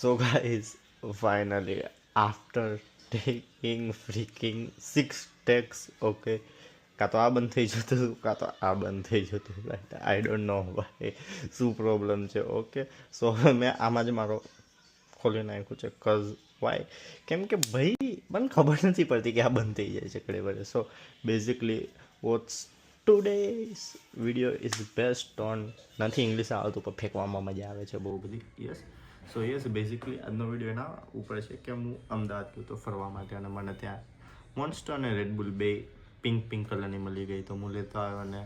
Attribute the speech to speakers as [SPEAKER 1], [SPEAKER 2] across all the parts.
[SPEAKER 1] So guys, finally after taking freaking 6 takes, okay, કાં તો આ બંધ થઈ જતું હતું કાં તો આ બંધ થઈ જતું રાઈટ આઈ ડોન્ટ નો ભાઈ શું પ્રોબ્લેમ છે. ઓકે, સો મેં આમાં જ મારો ખોલી નાખ્યું છે. વાય કેમ કે ભાઈ મને ખબર નથી પડતી કે આ બંધ થઈ જાય છે ઘણી વાર. So basically what's today's video is based on, નથી ઇંગ્લિશ આવતું પણ ફેંકવામાં મજા આવે છે બહુ બધી. યસ, સો યસ, બેઝિકલી આજનો વિડીયો એના ઉપર છે કે હું અમદાવાદ ગયો તો ફરવા માટે અને મને ત્યાં મોન્સ્ટર અને રેડબુલ બે પિંક કલરની મળી ગઈ તો હું લેતો આવ્યો. અને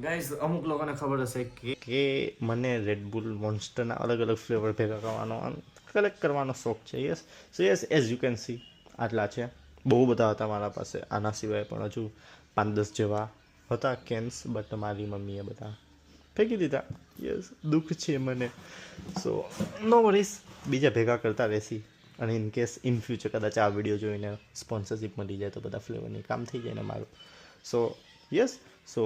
[SPEAKER 1] ગાઈઝ અમુક લોકોને ખબર હશે કે મને રેડબુલ મોન્સ્ટરના અલગ અલગ ફ્લેવર ભેગા કરવાનો કલેક્ટ કરવાનો શોખ છે. Yes, so yes, as you can C આટલા છે. બહુ બધા હતા મારા પાસે, આના સિવાય પણ હજુ 5-10 જેવા હતા કેન્સ, બટ મારી મમ્મીએ બધા ફેંકી દીધા. યસ, દુઃખ છે મને. સો નો વરીઝ, બીજા ભેગા કરતા રહેશી અને ઇન કેસ ઇન ફ્યુચર કદાચ આ વિડીયો જોઈને સ્પોન્સરશિપ મળી જાય તો બધા ફ્લેવરની કામ થઈ જાય ને મારું. So yes, so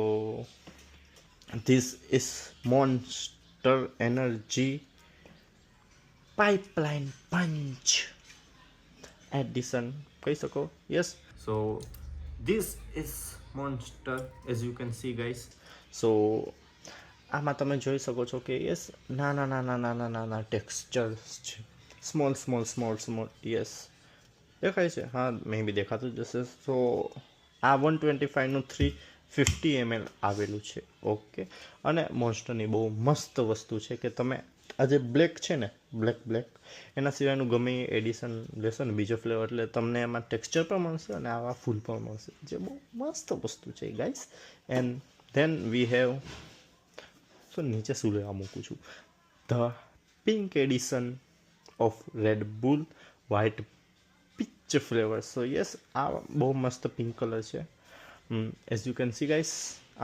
[SPEAKER 1] this is Monster Energy Pipeline Punch edition કહી શકો. Yes, so this is Monster as you can see guys. So આમાં તમે જોઈ શકો છો કે યસ નાના ટેક્સચર્સ છે, સ્મોલ. યસ, દેખાય છે? હા, મે બી દેખાતું જ હશે. સો આ 125નું 350 ml આવેલું છે. ઓકે, અને મોન્સ્ટરની બહુ મસ્ત વસ્તુ છે કે તમે આ જે બ્લેક છે ને, બ્લેક એના સિવાયનું ગમે એ એડિશન લેશો ને બીજો ફ્લેવર, એટલે તમને એમાં ટેક્સચર પણ મળશે અને આવા ફૂલ પણ મળશે, જે બહુ મસ્ત વસ્તુ છે guys. And then we have, so નીચે શું લેવા મૂકું છું, the pink edition of Red Bull white peach flavour. So yes, આ બહુ મસ્ત પિંક કલર છે. As you can see guys,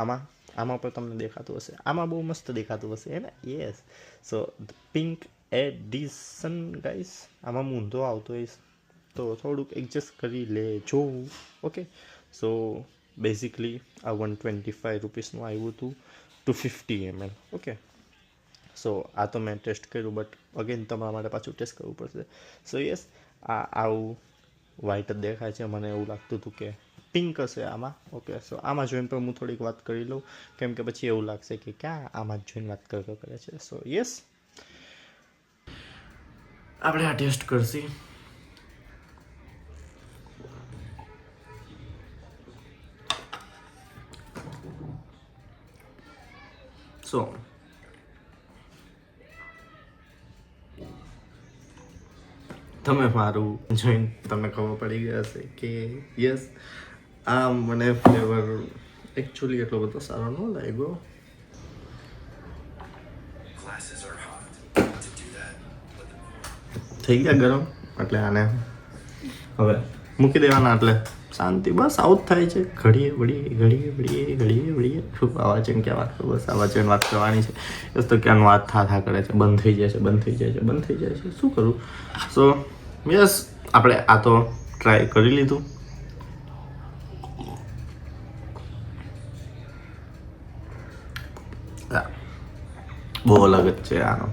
[SPEAKER 1] આમાં પણ તમને દેખાતું હશે, આમાં બહુ મસ્ત દેખાતું હશે હે ને. યસ, સો પિંક એડિશન ગાઈસ, આમાં મૂંધો આવતો હોય તો થોડુંક એડજસ્ટ કરી લેજો. ઓકે, સો બેઝિકલી આ 125 રૂપીસનું આવ્યું હતું 250 ml. ઓકે, સો આ તો મેં ટેસ્ટ કર્યું, બટ અગેન તમારા માટે પાછું ટેસ્ટ કરવું પડશે. સો યસ, આવું વ્હાઇટ જ દેખાય છે, મને એવું લાગતું હતું કે પિંક હશે આમાં. ઓકે, સો આમાં જોઈને પણ હું થોડીક વાત કરી લઉં, કેમ કે પછી એવું લાગશે કે ક્યાં આમાં જોઈને વાત કરે છે. સો યસ, આપણે આ ટેસ્ટ કરશી. સો તમે મારું જોઈને તમને ખબર પડી ગઈ હશે કે યસ, આ મને ફ્લેવર એકચ્યુઅલી એટલો બધો સારો ન લાગ્યો. થઈ ગયા ગરમ, એટલે આને હવે મૂકી દેવાના, એટલે શાંતિ બસ આવું જ થાય છે. ઘડીએ વળીએ આવા છે ક્યાં વાત કરું, બસ આવા છે વાત કરવાની છે. બસ તો ક્યાંનું વાત થા કરે છે, બંધ થઈ જાય છે, શું કરું. સો યસ, આપણે આ તો ટ્રાય કરી લીધું. બહુ અલગ જ છે આનો.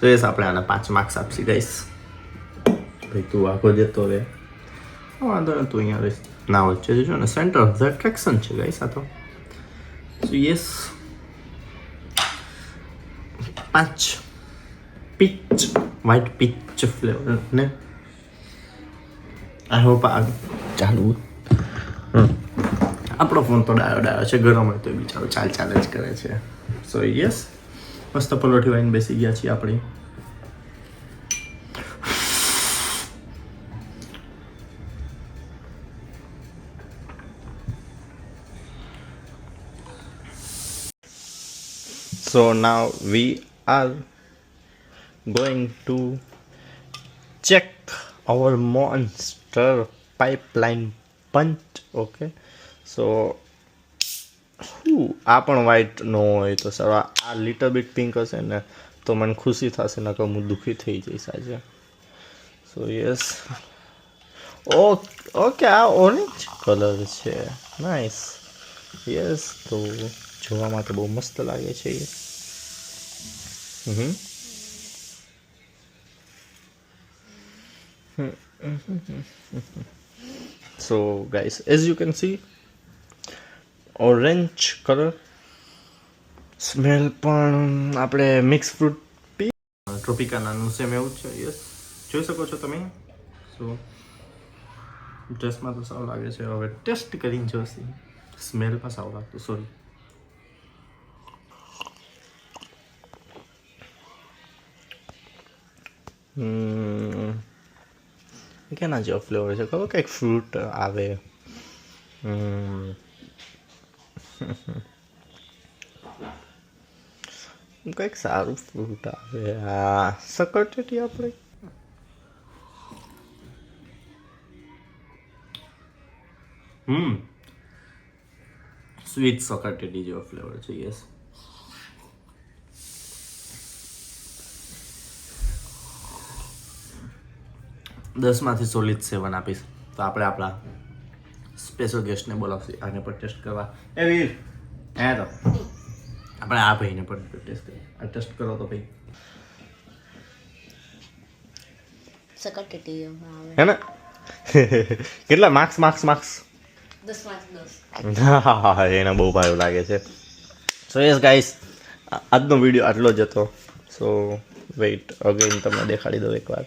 [SPEAKER 1] તો યસ, આપણે આને 5 માર્ક્સ આપશી ગાઈસ. ભાઈ તું આખો જતો રહે, વાંધો ને, તું અહીંયા રહીશ ના વચ્ચે જો ને, સેન્ટર ઓફ ધ એટ્રેક્શન છે ગાઈસ આ તો. So yes, 5 peach, white peach flavour ને આઈ હોપ આ ચાલુ. આપણો ફોન તો ડાયો છે, ગરમ હોય તો બિચારો ચાલ જ કરે છે. સો યસ, મસ્ત પલોઠી વાઈને બેસી ગયા છીએ આપણી. So now we are going to check our monster pipeline punch. Okay, so આ પણ વ્હાઈટ ન હોય તો સર આ લિટલ બીટ પિંક હશે ને તો મને ખુશી થશે, નકર હું દુઃખી થઈ જઈશ આજે. સો યસ, ઓકે, આ ઓરેન્જ કલર છે, નાઇસ. યસ, તો જોવામાં તો બહુ મસ્ત લાગે છે. So guys, as you can see, orange color smell પણ આપણે મિક્સ ફ્રૂટ પી ટ્રોપિકાનાનું સેમ એવું છે. યસ, જોઈ શકો છો તમે. સો ટેસ્ટમાં તો સારું લાગે છે. હવે ટેસ્ટ કરીને જોશે. સ્મેલ પણ સારું લાગતું. સોરી. કેના જેવો ફ્લેવર છે ખબર? કંઈક ફ્રૂટ આવે. કંઈક સારું ફ્રૂટ આવે. આ સકરટેટી આપણે સ્વીટ સકરટેટી જેવો ફ્લેવર છે. યસ, દસમાંથી સોલિડ 7 આપીશ. તો આપણે આપણા સ્પેશિયલ ગેસ્ટને બોલાવશે આને પણ ટેસ્ટ કરવા. એ વીર, હે તો આપણે આ ભાઈને પણ ટેસ્ટ કરીએ. આ ટેસ્ટ કરો તો ભાઈ.
[SPEAKER 2] સકરટેટી આવે
[SPEAKER 1] હે ને? કેટલા માર્ક્સ?
[SPEAKER 2] 10 માંથી 10.
[SPEAKER 1] હા, એને બહુ ભાવ લાગે છે. સો યસ ગાઈસ, આજનો વિડીયો આટલો જ હતો. સો વેઇટ અગેન તમને દેખાડી દઉં એકવાર.